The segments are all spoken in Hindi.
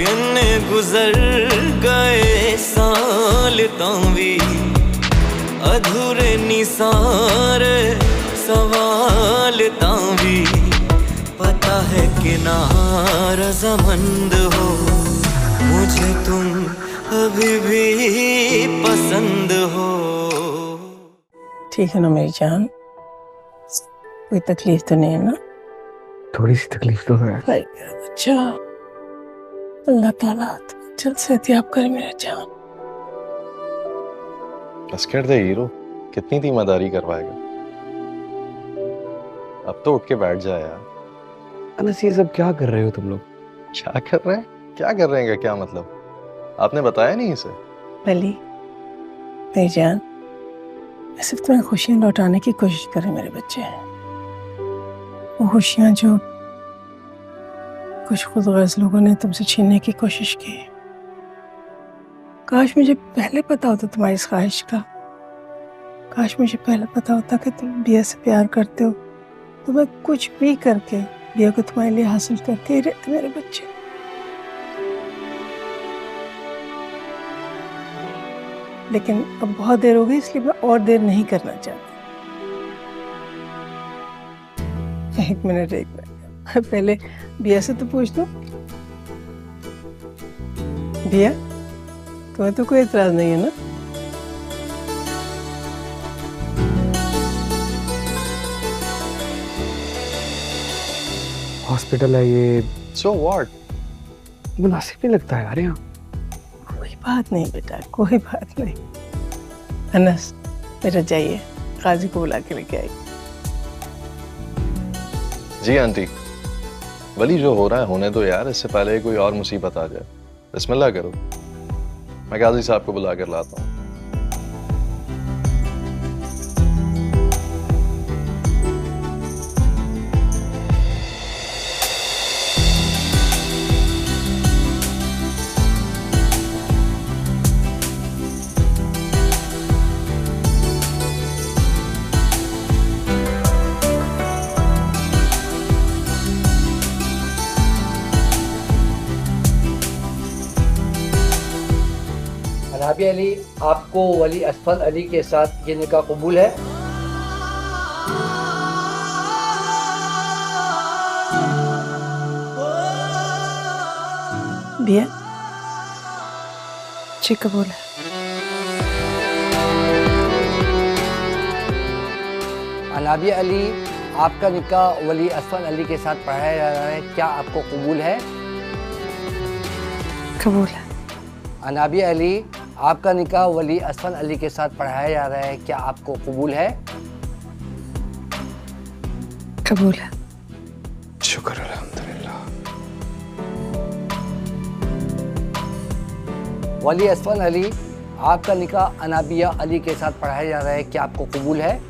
किन्ने गुजर गए साल तावी अधूरे निसारे सवाल तावी पता है कि नारज़मंद हो मुझे तुम अभी भी पसंद हो। ठीक है ना मेरी जान, कोई तकलीफ तो नहीं है ना? थोड़ी सी तकलीफ तो है। अच्छा, अल्लाह ताला जल्द से याब करे मेरा जान। अस्कर दे हीरो, कितनी तीमारदारी करवाएगा? अब तो उठ के बैठ जाए यार। अनस, ये सब क्या कर रहे हो तुम लोग? क्या कर रहे हैं? क्या कर रहे हैं का क्या मतलब? आपने बताया नहीं इसे? वली मेरी जान, मैं सिर्फ तुम्हें खुशियाँ लौटाने की कोशिश कर रहे मेरे बच्चे। वो खुशियाँ जो कुछ खुदगर्ज़ लोगों ने तुमसे छीनने की कोशिश की। काश मुझे पहले पता होता तुम्हारी इस ख्वाहिश का। काश मुझे पहले पता होता कि तुम बिया से प्यार करते हो तो मैं कुछ भी करके बिया को तुम्हारे लिए हासिल करके ही रहते मेरे बच्चे। लेकिन अब बहुत देर हो गई, इसलिए मैं और देर नहीं करना चाहती। एक मिनट पहले बिया से तो पूछ दो। बिया, तुम्हें तो कोई एतराज नहीं है ना? हॉस्पिटल है ये। So what? मुनासिब नहीं लगता है यार यहाँ। कोई बात नहीं बेटा, कोई बात नहीं। अनस, बेटा जाइए, काजी को बुला के लेके आइए। जी आंटी, वली जो हो रहा है होने दो यार, इससे पहले कोई और मुसीबत आ जाए। बिस्मिल्लाह करो, मैं काजी साहब को बुला कर लाता हूँ। अनाबी अली, आपको वली असफल अली के साथ ये निकाह कबूल है? बिया जी कबूल है। अनाबी अली, आपका निकाह वली असफल अली के साथ पढ़ाया जा रहा है, क्या आपको कबूल है? कबूल है। अनाबी अली, आपका निकाह वली असफल अली के साथ पढ़ाया जा रहा है, क्या आपको कबूल है? कबूल है। शुक्र अल्हम्दुलिल्लाह। वली असफल अली, आपका निकाह अनाबिया अली के साथ पढ़ाया जा रहा है, क्या आपको कबूल है?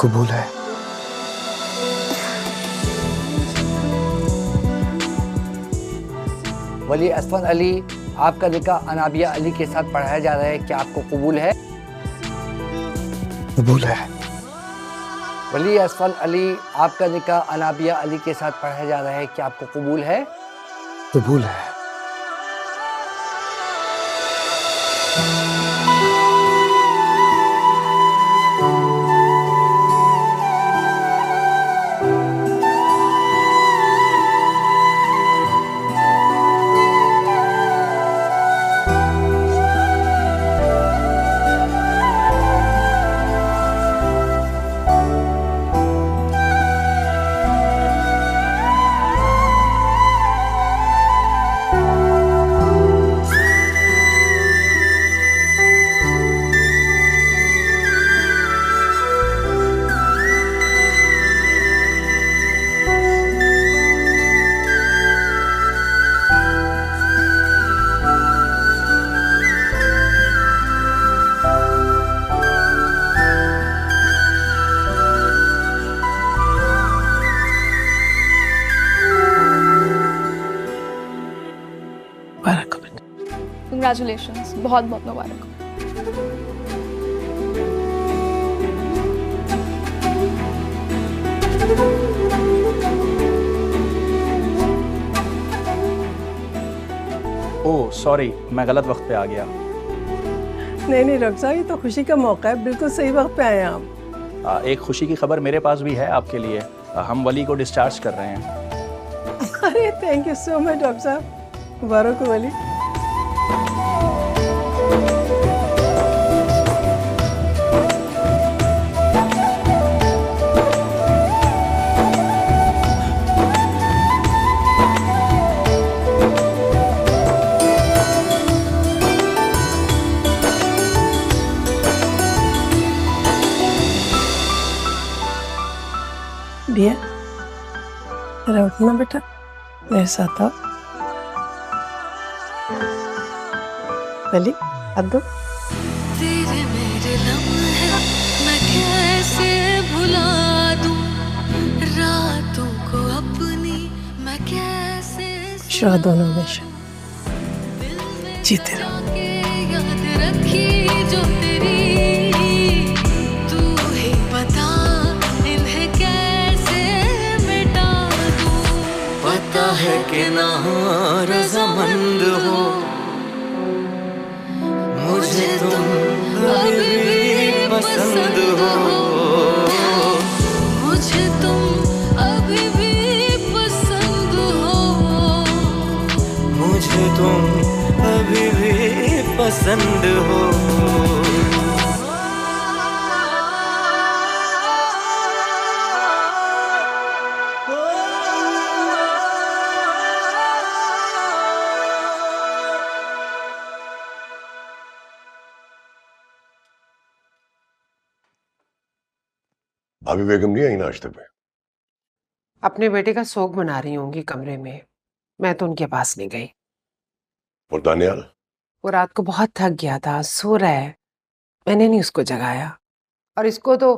कबूल है। वली असफल अली, आपका निकाह अनाबिया अली के साथ पढ़ाया जा रहा है, क्या आपको कबूल है? कबूल है। वली असफल अली, आपका निकाह अनाबिया अली के साथ पढ़ाया जा रहा है, क्या आपको कबूल है? कबूल है। मुबारक हो बेटा। कंग्रेचुलेशंस, बहुत बहुत मुबारक हो। ओह सॉरी, मैं गलत वक्त पे आ गया। नहीं रक्षा, ये तो खुशी का मौका है, बिल्कुल सही वक्त पे आए आप। एक खुशी की खबर मेरे पास भी है आपके लिए। हम वली को डिस्चार्ज कर रहे हैं। अरे thank you so much doctor साहब, मुबारक हो वली। बिया, जरा उठना बेटा, मेरे साथ आओ। वली, अब दो। तेरे मेरे लम्हे मैं कैसे भुला दूं, रातों को अपनी मैं कैसे शाह दोनों हमेशा जीते रहो। याद रखी जो तेरी, तू ही बता इन्हें कैसे मिटा दूं। पता है कि ना रज़ामंद हो, मुझे तुम अभी भी पसंद हो, मुझे तुम अभी भी पसंद हो, मुझे तुम अभी भी पसंद हो। भाभी बेगम नहीं आई नाश्ते पे? अपने बेटे का शोक मना रही होंगी कमरे में, मैं तो उनके पास नहीं गई। और दानियाल? वो रात को बहुत थक गया था, सो रहा है, मैंने नहीं उसको जगाया। और इसको तो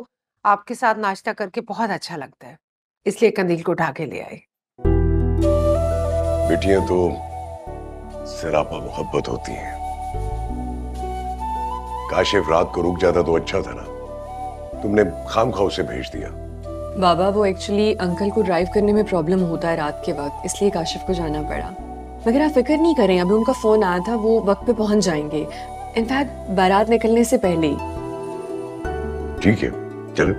आपके साथ नाश्ता करके बहुत अच्छा लगता है, इसलिए कंदील को उठा के ले आई। बेटियां तो सरापा मोहब्बत होती हैं। काशिफ रात को रुक जाता तो अच्छा था ना, तुमने खामखा उसे भेज दिया। बाबा वो एक्चुअली अंकल को ड्राइव करने में प्रॉब्लम होता है रात के वक्त, इसलिए काशिफ को जाना पड़ा। मगर आप फिक्र नहीं करें, अभी उनका फोन आया था, वो वक्त पे पहुंच जाएंगे, इनफैक्ट बारात निकलने से पहले ही। ठीक है, चलो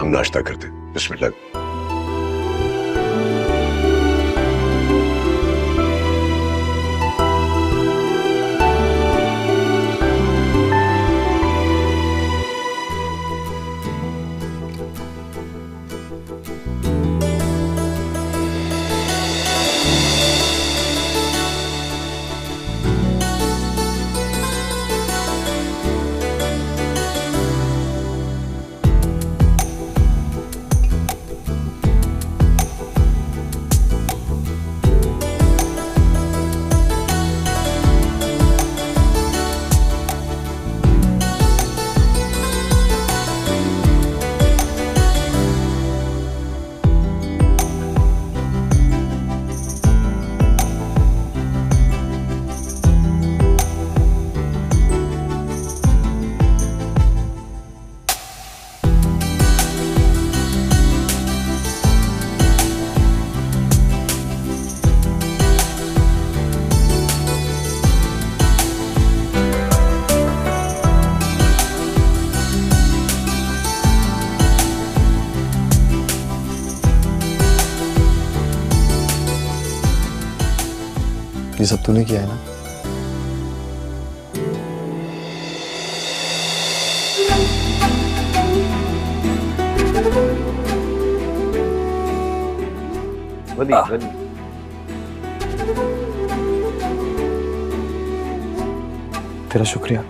हम नाश्ता करते। बिस्मिल्लाह। ये सब तूने किया है ना? वली वली तेरा शुक्रिया,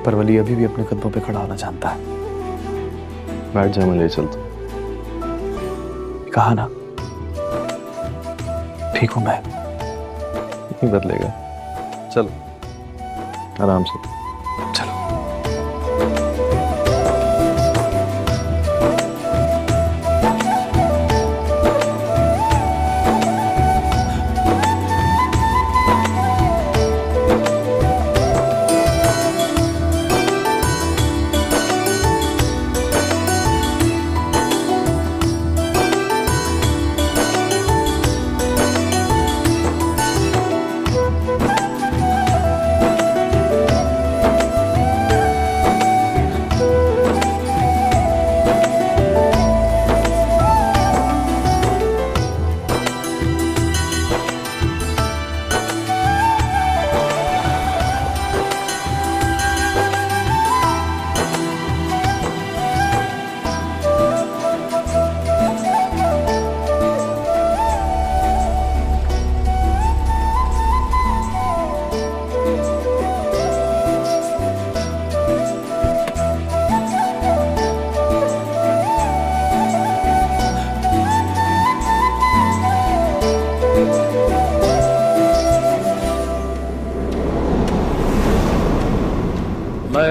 पर वली अभी भी अपने कदमों पे खड़ा होना जानता है। बैठ जा, मैं ले चलता। कहा ना ठीक हूं मैं। नहीं बदलेगा, चलो आराम से चलो।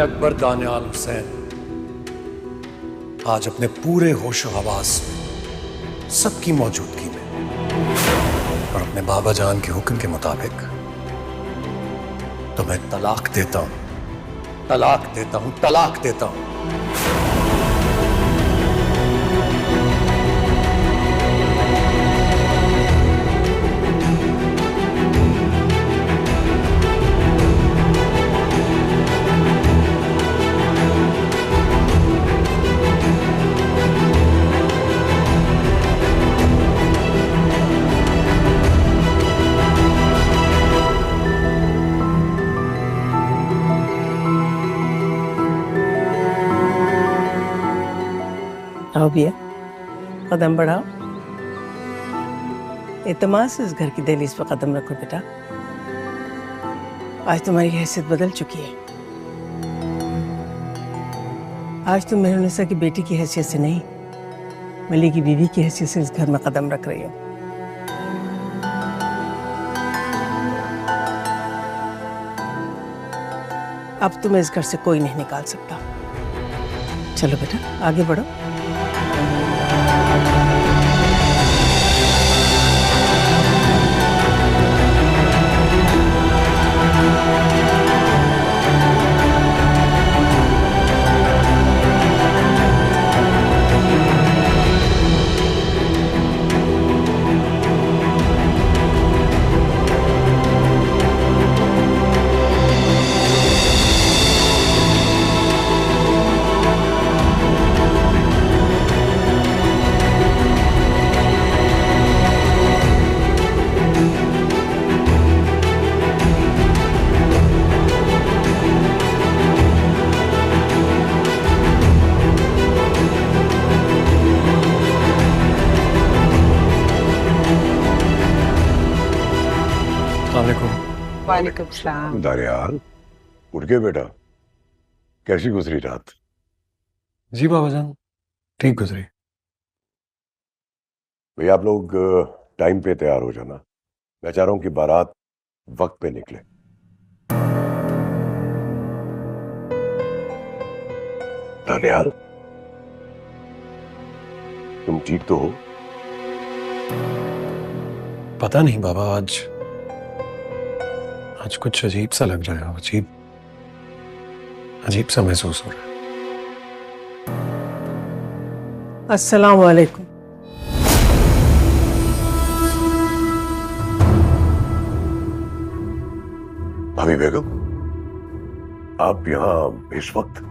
अकबर दानियाल हुसैन आज अपने पूरे होशो हवास में सबकी मौजूदगी में और अपने बाबा जान के हुक्म के मुताबिक तुम्हें तलाक देता हूं, तलाक देता हूं, तलाक देता हूं। आओ भैया, कदम बढ़ाओ। एतमाद से इस घर की दहलीज पर कदम रखो बेटा। आज तुम्हारी हैसियत बदल चुकी है। आज तुम मेहरुनिसा की बेटी की हैसियत से नहीं, मली की बीवी की हैसियत से इस घर में कदम रख रही हो। अब तुम्हें इस घर से कोई नहीं निकाल सकता। चलो बेटा, आगे बढ़ो। वालेकुम सलाम। दानियाल, उठ गए बेटा? कैसी गुजरी रात? जी बाबा जान, ठीक गुजरी। भैया आप लोग टाइम पे तैयार हो जाना। मैं चाह रहा हूं कि बारात वक्त पे निकले। दानियाल, तुम ठीक तो हो? पता नहीं बाबा, आज कुछ अजीब सा लग रहा है। अजीब सा महसूस हो रहा है। अस्सलाम वालेकुम। भाभी बेगम, आप यहां इस वक्त?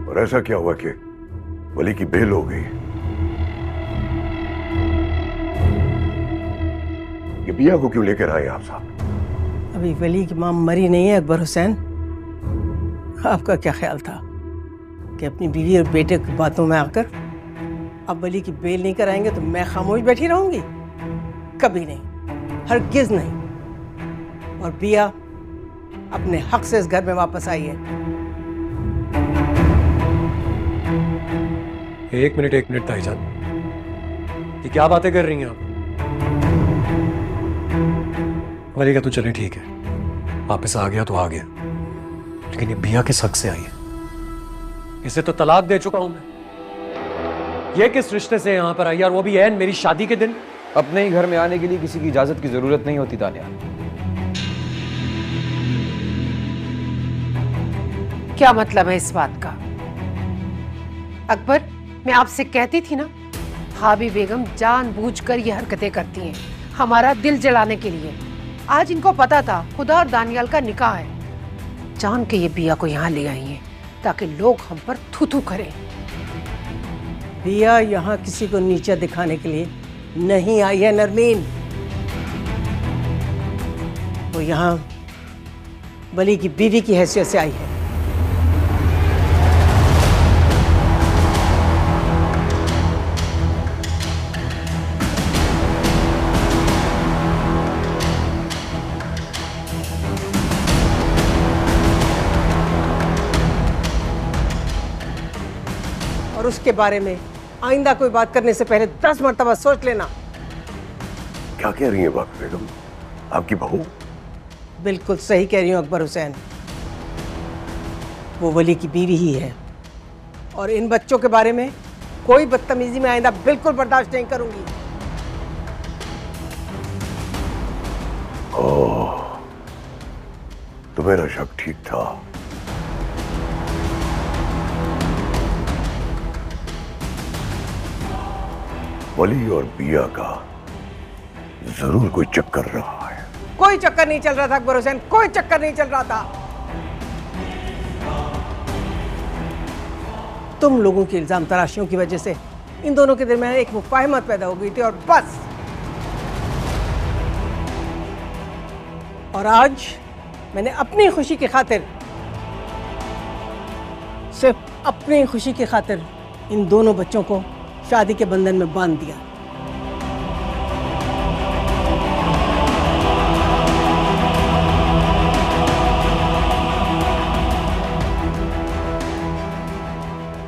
और ऐसा क्या हुआ कि वली की बेल हो गई? ये बिया को क्यों लेकर आए आप साहब? अभी वली की मां मरी नहीं है अकबर हुसैन। आपका क्या ख्याल था कि अपनी बीवी और बेटे की बातों में आकर अब वली की बेल नहीं कराएंगे तो मैं खामोश बैठी रहूंगी? कभी नहीं, हरगिज नहीं। और बिया अपने हक से इस घर में वापस आई है। एक मिनट ताईजान, ये क्या बातें कर रही हैं आप? वली का तो चले ठीक है, वापस आ गया तो आ गया, लेकिन ये बिया किस हक से आई है? इसे तो तलाक दे चुका हूं मैं। ये किस रिश्ते से यहां पर आई और वो भी ऐन मेरी शादी के दिन? अपने ही घर में आने के लिए किसी की इजाजत की जरूरत नहीं होती दानियाल। क्या मतलब है इस बात का? अकबर, मैं आपसे कहती थी ना, भाभी बेगम जानबूझकर ये हरकतें करती हैं हमारा दिल जलाने के लिए। आज इनको पता था खुदा और दानियाल का निकाह है, जान के ये बिया को यहाँ ले आई हैं ताकि लोग हम पर थू थू करें। बिया यहाँ किसी को नीचा दिखाने के लिए नहीं आई है नरमीन। वो यहाँ वली की बीवी की हैसियत से आई है। और उसके बारे में आइंदा कोई बात करने से पहले 10 मर्तबा सोच लेना। क्या कह रही है बाप बेगम? आपकी बहू? बिल्कुल सही कह रही हूँ अकबर हुसैन, वो वली की बीवी ही है। और इन बच्चों के बारे में कोई बदतमीजी में आइंदा बिल्कुल बर्दाश्त नहीं करूंगी। ओह, तो मेरा शक ठीक था। वली और बिया का जरूर कोई चक्कर रहा है। कोई चक्कर नहीं चल रहा था अकबर हुसैन, कोई चक्कर नहीं चल रहा था। तुम लोगों की इल्जाम तराशियों की वजह से इन दोनों के दरमियान एक मुफाहमत पैदा हो गई थी और बस। और आज मैंने अपनी खुशी की खातिर, सिर्फ अपनी खुशी की खातिर इन दोनों बच्चों को शादी के बंधन में बांध दिया।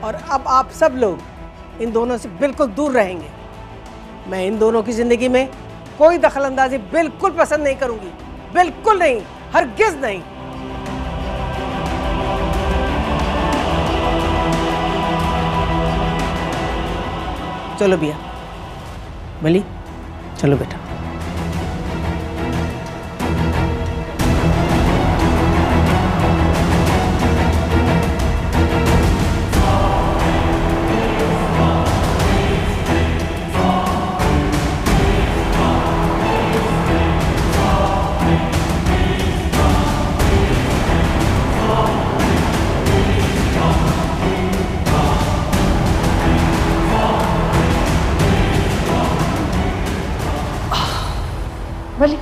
और अब आप सब लोग इन दोनों से बिल्कुल दूर रहेंगे। मैं इन दोनों की जिंदगी में कोई दखलंदाजी बिल्कुल पसंद नहीं करूंगी, बिल्कुल नहीं, हरगिज नहीं। चलो बिया, वली, चलो बेटा। वली,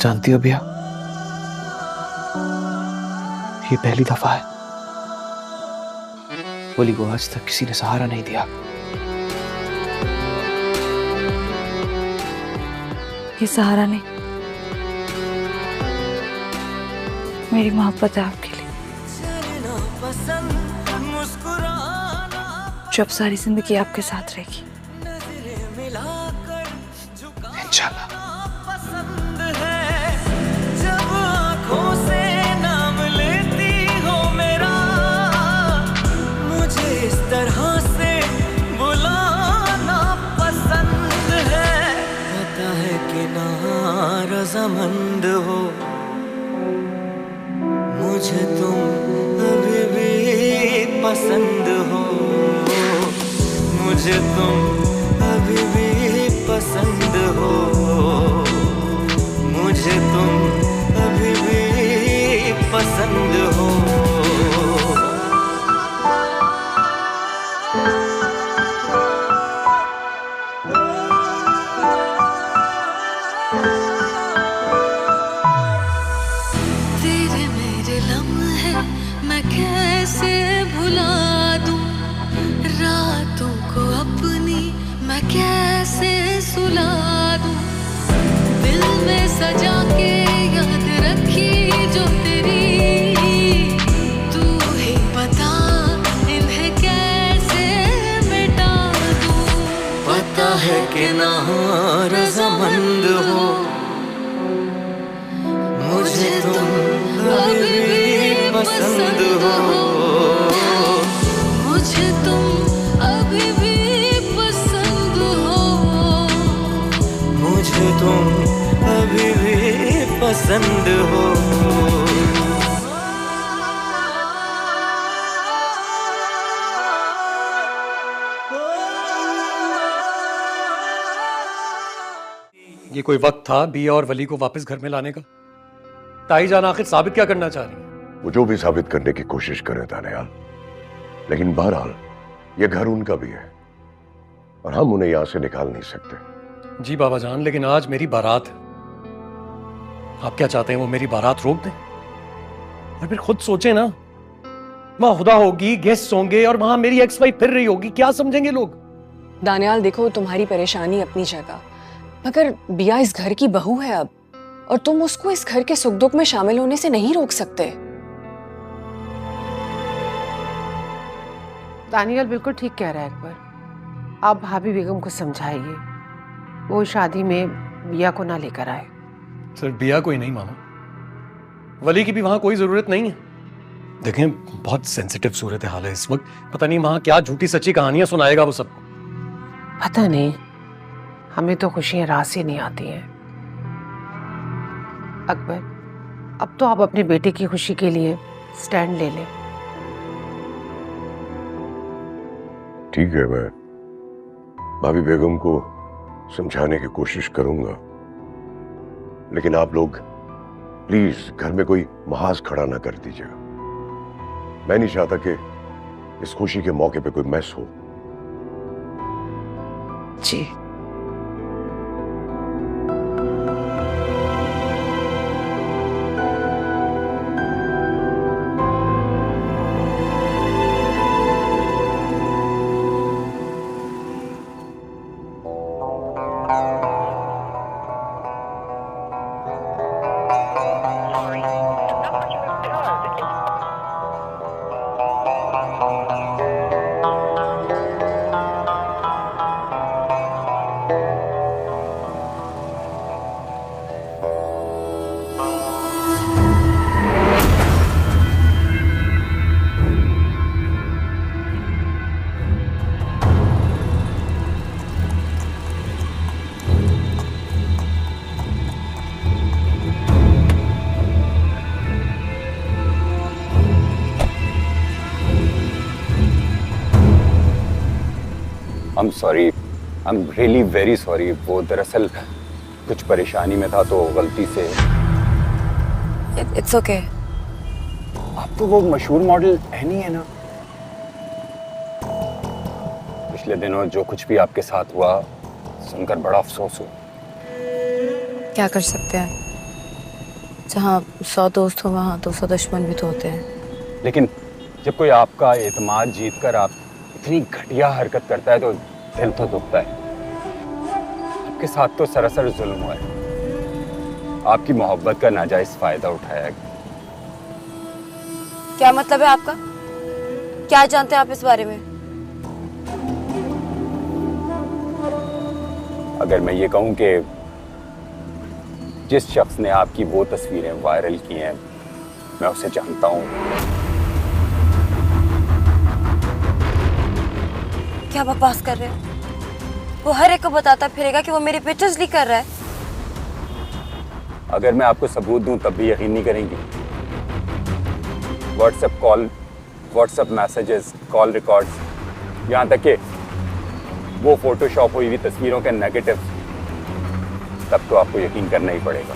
जानती हो भैया, ये पहली दफा है वली को आज तक किसी ने सहारा नहीं दिया। ये सहारा नहीं, मेरी मोहब्बत है आपके लिए, जो अब सारी जिंदगी आपके साथ रहेगी इंशाल्लाह। जब आँखों से नाम लेती हो मेरा, मुझे इस तरह से बुलाना पसंद है। पता है कि ना रज़ामंद हो, मुझे तुम अभी भी पसंद हो, मुझे तुम अभी भी पसंद हो, मुझे तुम अभी भी पसंद हो। तेरे मेरे लम्हे मैं कैसे भुला दूं, रातों को अपनी मैं कैसे सुला दूं, दिल में सजा के याद रखी जो तेरी, तू ही बता इन्हें कैसे मिटा दूं। पता है कि ना रज़ामंद हो, मुझे तुम अभी भी पसंद हो, मुझे तुम अभी भी पसंद हो, मुझे तुम अभी भी पसंद हो। ये कोई वक्त था बिया और वली को वापस घर में लाने का? ताई जान आखिर साबित क्या करना चाह रही है? वो जो भी साबित करने की कोशिश करें दानियाल, लेकिन बहरहाल ये घर उनका भी है और हम उन्हें यहां से निकाल नहीं सकते। जी बाबा जान, लेकिन आज मेरी बारात है। आप क्या चाहते हैं वो मेरी बारात रोक दें? और फिर खुद सोचे ना, वहां खुदा होगी, गेस्ट होंगे और वहां मेरी एक्स वाइफ फिर रही होगी, क्या समझेंगे लोग? दानियाल देखो, तुम्हारी परेशानी अपनी जगह, मगर बिया इस घर की बहू है अब, और तुम उसको इस घर के सुख दुख में शामिल होने से नहीं रोक सकते। दानियल बिल्कुल ठीक कह रहा है अकबर। आप भाभी बेगम को समझाइए, वो शादी में बिया को ना लेकर आए। सिर्फ बिया को ही नहीं मामा, वली की भी वहां कोई जरूरत नहीं है। देखें, बहुत सेंसिटिव सूरत हाल है इस वक्त। पता नहीं वहां क्या झूठी सच्ची कहानियां सुनाएगा वो सबको। पता नहीं, हमें तो खुशियां राह से नहीं आती हैं। अकबर, अब तो आप अपने बेटे की खुशी के लिए स्टैंड ले लें। ठीक है, मैं भाभी बेगम को समझाने की कोशिश करूंगा, लेकिन आप लोग प्लीज घर में कोई महाज खड़ा ना कर दीजिएगा। मैं नहीं चाहता कि इस खुशी के मौके पे कोई मैस हो। जी। I'm sorry, I'm really very sorry। वो दरअसल कुछ परेशानी में था तो गलती से। It's okay। आप तो वो मशहूर मॉडल एनी है ना? पिछले दिनों जो कुछ भी आपके साथ हुआ सुनकर बड़ा अफसोस हुआ। क्या कर सकते हैं, जहाँ 100 दोस्त हो वहाँ 200 दुश्मन भी तो होते हैं। लेकिन जब कोई आपका एतमाद जीत कर आप इतनी घटिया हरकत करता है तो दिल तो दुखता है। आपके साथ तो सरासर जुल्म हुआ है। आपकी मोहब्बत का नाजायज फायदा उठाया। क्या मतलब है आपका? क्या जानते हैं आप इस बारे में? अगर मैं ये कहूं कि जिस शख्स ने आपकी वो तस्वीरें वायरल की हैं मैं उसे जानता हूं। क्या बकवास कर रहे हैं? वो हर एक को बताता फिरेगा कि वो मेरे पिक्चर्स लीक कर रहा है। अगर मैं आपको सबूत दूं तब भी यकीन नहीं करेंगी। WhatsApp call, WhatsApp messages, call records, यहाँ तक कि वो फोटोशॉप हुई हुई तस्वीरों के नेगेटिव, तब तो आपको यकीन करना ही पड़ेगा।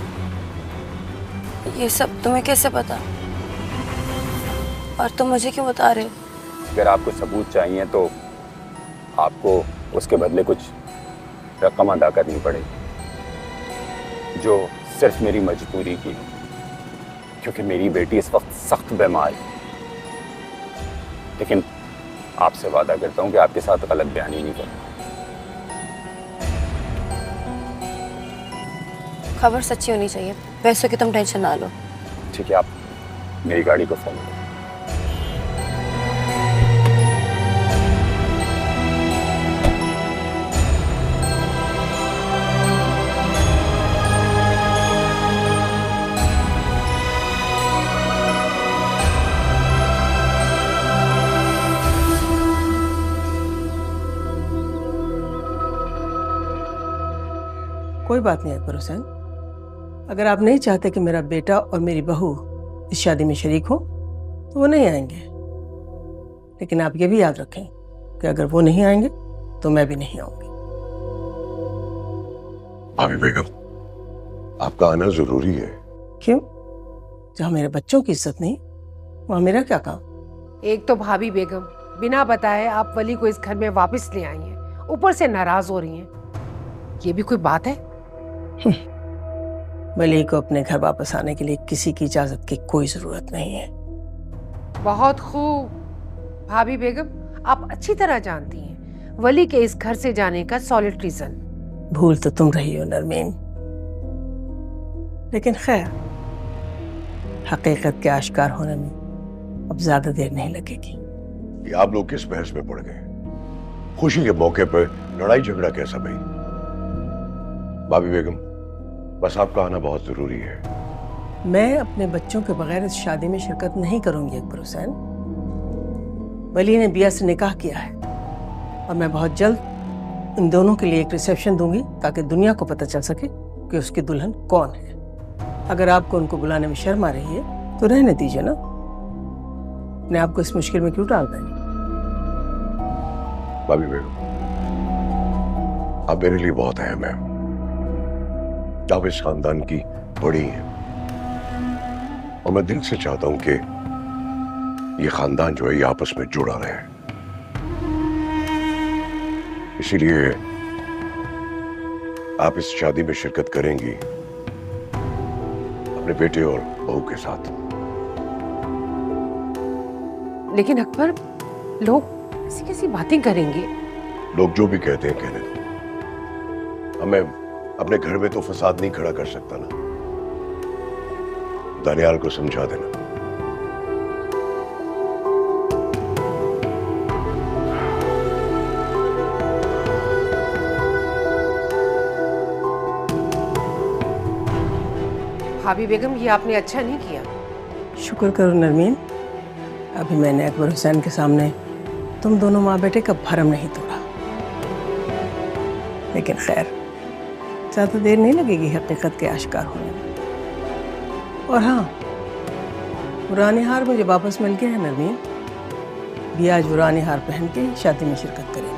ये सब तुम्हें कैसे पता? और तुम मुझे क्यों बता रहे हो? अगर आपको सबूत चाहिए तो आपको उसके बदले कुछ रकम अदा करनी पड़ेगी, जो सिर्फ मेरी मजबूरी की, क्योंकि मेरी बेटी इस वक्त सख्त बीमार है। लेकिन आपसे वादा करता हूं कि आपके साथ गलत बयानी नहीं करूंगा। खबर सच्ची होनी चाहिए, पैसों की तुम टेंशन ना लो। ठीक है, आप मेरी गाड़ी को फोन करो। कोई बात नहीं अकबर हुसैन, अगर आप नहीं चाहते कि मेरा बेटा और मेरी बहू इस शादी में शरीक हो तो वो नहीं आएंगे। लेकिन आप ये भी याद रखें कि अगर वो नहीं आएंगे तो मैं भी नहीं आऊंगी। भाभी बेगम, आपका आना जरूरी है। क्यों? जहाँ मेरे बच्चों की इज्जत नहीं वहाँ मेरा क्या काम? एक तो भाभी बेगम बिना बताए आप वली को इस घर में वापस ले आई हैं, ऊपर से नाराज हो रही हैं। ये भी कोई बात है? वली को अपने घर वापस आने के लिए किसी की इजाजत की कोई जरूरत नहीं है। बहुत खूब भाभी बेगम, आप अच्छी तरह जानती हैं वली के इस घर से जाने का सॉलिड रीजन। भूल तो तुम रही हो नरमीन, लेकिन खैर हकीकत के आश्कार होने में अब ज्यादा देर नहीं लगेगी। कि आप लोग किस बहस में पड़ गए। खुशी के मौके पर लड़ाई झगड़ा कैसा भाई? भाभी बेगम, बस आपका आना बहुत जरूरी है। मैं अपने बच्चों के बगैर इस शादी में शिरकत नहीं करूंगी अकबर हुसैन। वली ने बिया से निकाह किया है और मैं बहुत जल्द इन दोनों के लिए एक रिसेप्शन दूंगी ताकि दुनिया को पता चल सके कि उसकी दुल्हन कौन है। अगर आपको उनको बुलाने में शर्म आ रही है तो रहने दीजिए ना, अपने आपको इस मुश्किल में क्यों डाल देंगे। भाभी बेगम, आप मेरे लिए बहुत अहम है। आप इस खानदान की बड़ी हैं और मैं दिल से चाहता हूं कि ये खानदान जो है ये आपस में जुड़ा रहे। इसीलिए आप इस शादी में शिरकत करेंगी अपने बेटे और बहू के साथ। लेकिन अकबर, लोग ऐसी कैसी बातें करेंगे? लोग जो भी कहते हैं कहने दो। हमें अपने घर में तो फसाद नहीं खड़ा कर सकता ना। दानियाल को समझा देना। भाभी बेगम, ये आपने अच्छा नहीं किया। शुक्र करो नरमीन, अभी मैंने अकबर हुसैन के सामने तुम दोनों माँ बेटे का भरम नहीं तोड़ा। लेकिन खैर, ज़्यादा देर नहीं लगेगी हकीकत के आश्कार होने में। और हाँ, पुराने हार मुझे वापस मिल गया है नरमीन। भी आज पुराने हार पहन के शादी में शिरकत करेगी।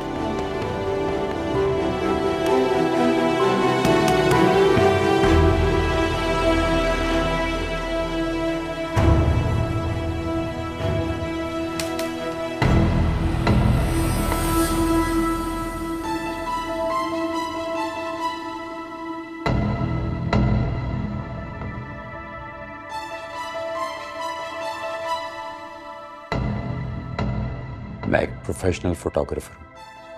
मैं एक प्रोफेशनल फोटोग्राफर हूँ।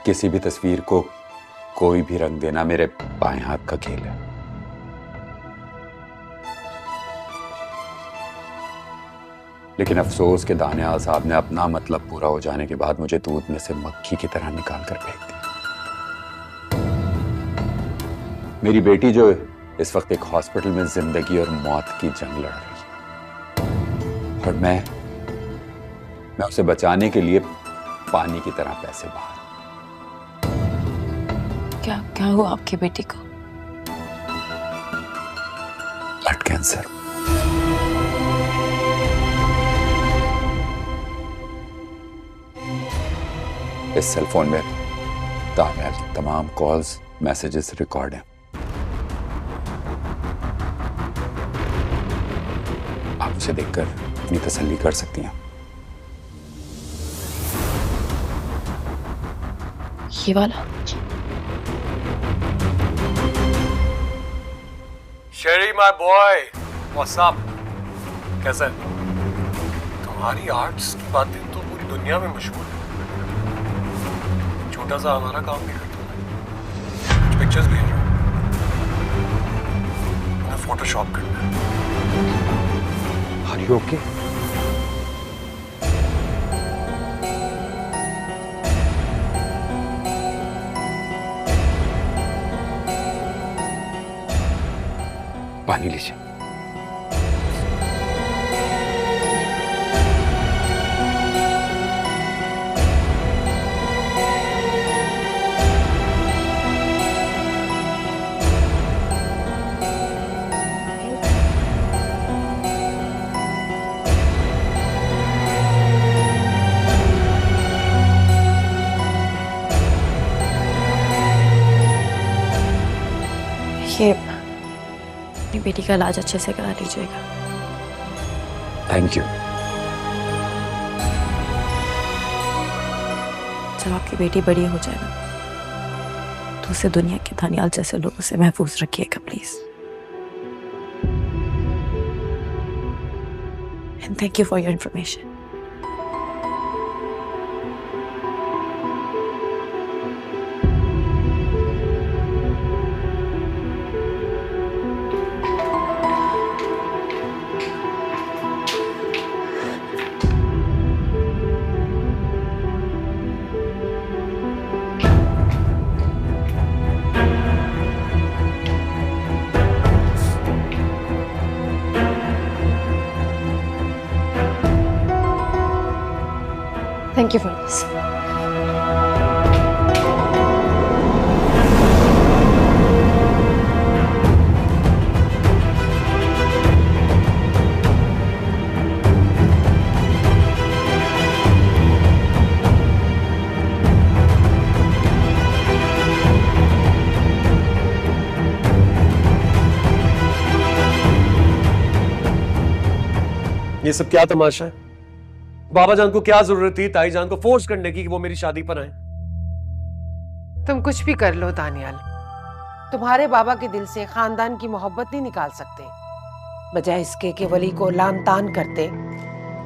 किसी भी तस्वीर को कोई भी रंग देना मेरे बाएं हाथ का खेल है। लेकिन अफसोस के दानियाल साहब ने अपना मतलब पूरा हो जाने के बाद मुझे दूध में से मक्खी की तरह निकाल कर फेंक दिया। मेरी बेटी जो इस वक्त एक हॉस्पिटल में जिंदगी और मौत की जंग लड़ रही है और मैं उसे बचाने के लिए पानी की तरह पैसे बहा। क्या हुआ आपकी बेटी को? Blood cancer. इस सेल फोन में दानियाल की तमाम कॉल्स, मैसेजेस रिकॉर्ड हैं। आप उसे देखकर अपनी तसल्ली कर सकती हैं। ये वाला? शेरी माय बॉय, व्हाट्स अप? कैसा है? तुम्हारी आर्ट्स की बातें तो पूरी दुनिया में मशहूर है। छोटा सा हमारा काम भी करता है। कुछ पिक्चर्स भेज रहा हूँ, उन्हें फोटोशॉप करना है। Are you okay? पानी लीजिए। ये अपनी बेटी का इलाज अच्छे से करा लीजिएगा। Thank you. जब आपकी बेटी बड़ी हो जाए ना, तो उसे दुनिया के दानियाल जैसे लोगों से महफूज रखिएगा please. And thank you for your information. Thank you for this. ये सब क्या तमाशा है? बाबा जान को क्या जरूरत थी ताई जान को फोर्स करने की कि वो मेरी शादी पर आए? तुम कुछ भी कर लो दानियाल, तुम्हारे बाबा के दिल से खानदान की मोहब्बत नहीं निकाल सकते। बजाय इसके कि वली को लान तान करते,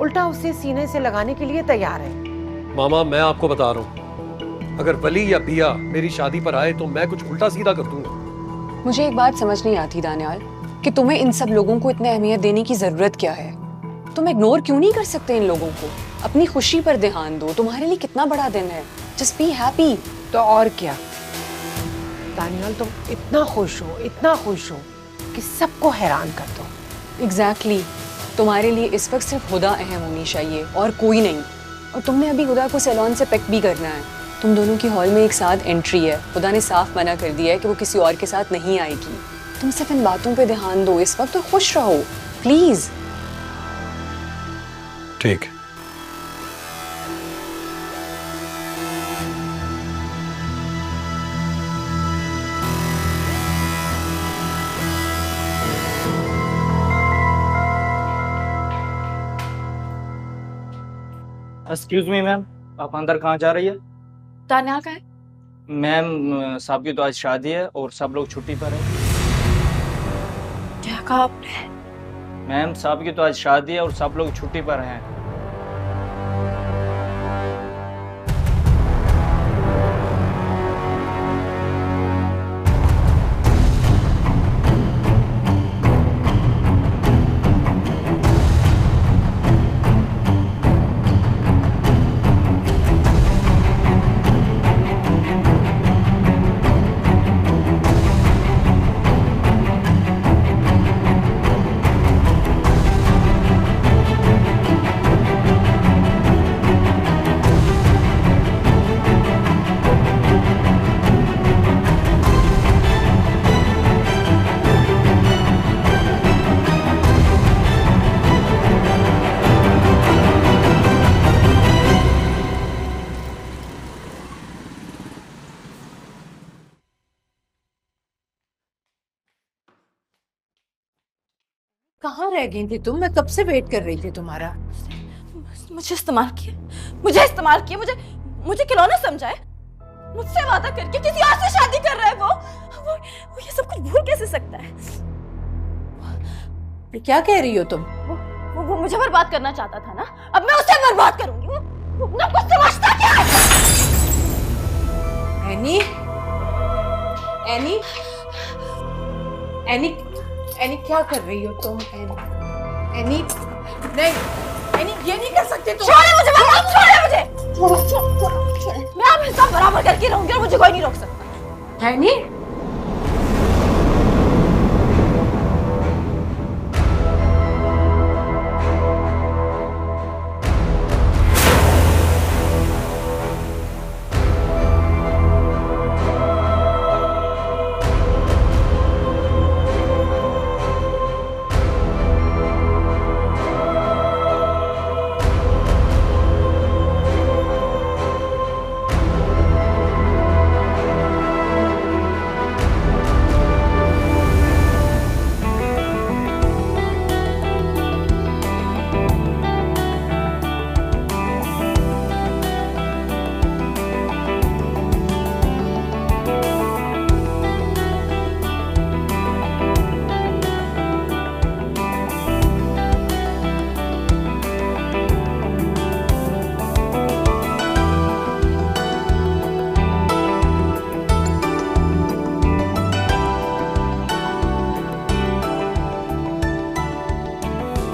उल्टा उसे सीने से लगाने के लिए तैयार है। मामा मैं आपको बता रहा हूँ, अगर वली या बिया मेरी शादी पर आए तो मैं कुछ उल्टा सीधा कर दूंगा। मुझे एक बात समझ नहीं आती दानियाल कि तुम्हें इन सब लोगों को इतने अहमियत देने की जरूरत क्या है? तुम इग्नोर क्यों नहीं कर सकते इन लोगों को? अपनी खुशी पर ध्यान दो, तुम्हारे लिए कितना बड़ा दिन है। Just be happy. तो और क्या दानियाल, तुम इतना खुश हो कि सबको हैरान कर दो। एग्जैक्टली तुम्हारे लिए इस वक्त सिर्फ हुदा अहम होनी चाहिए और कोई नहीं। और तुमने अभी हुदा को सैलून से पिक भी करना है। तुम दोनों की हॉल में एक साथ एंट्री है। हुदा ने साफ मना कर दिया है कि वो किसी और के साथ नहीं आएगी। तुम सिर्फ इन बातों पे ध्यान दो इस वक्त और खुश रहो प्लीज। ठीक। एक्सक्यूज मी मैम, आप अंदर कहाँ जा रही है? दानियाल का है? मैम साहब की तो आज शादी है और सब लोग छुट्टी पर है। क्या कहा आपने? मैम साहब की तो आज शादी है और सब लोग छुट्टी पर हैं। कहाँ रह गई थी तुम? मैं कब से वेट कर रही थी तुम्हारा। मुझे इस्तेमाल किया, मुझे खिलौना समझा है। मुझसे वादा करके किसी और से शादी कर रहा है वो ये सब कुछ भूल कैसे सकता है? क्या कह रही हो तुम? वो मुझे बर्बाद करना चाहता था ना, अब मैं उसे बर्बाद करूंगी। वो ना कुछ समझता क्या है? एनी एनी एनी एनी क्या कर रही हो तुम? एनी नहीं, एनी ये नहीं कर सकते तुम। छोड़े मुझे, मैं अब हिसाब बराबर करके रहूंगी और मुझे कोई नहीं रोक सकता। एनी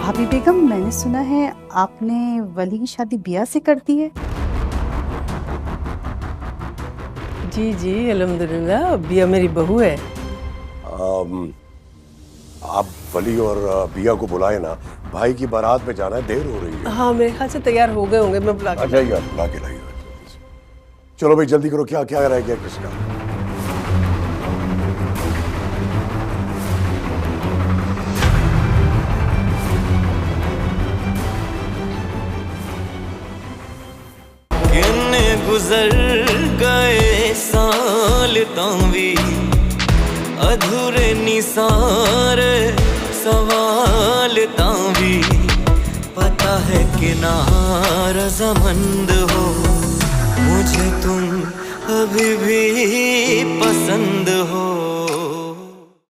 भाभी बेगम, मैंने सुना है आपने वली की शादी बिया से कर दी है। जी जी अल्हम्दुलिल्लाह, बिया मेरी बहू है। आप वली और बिया को बुलाए ना, भाई की बारात में जाना है, देर हो रही है। हाँ मेरे ख्याल से तैयार हो गए होंगे, मैं बुला के जाइए, बुला के लाइए। चलो भाई जल्दी करो, क्या क्या रह गया किसका? किन्ने गुजर गए साल तावी अधूरे निसारे सवाल तावी पता है कि ना रज़ामंद हो मुझे तुम अभी भी पसंद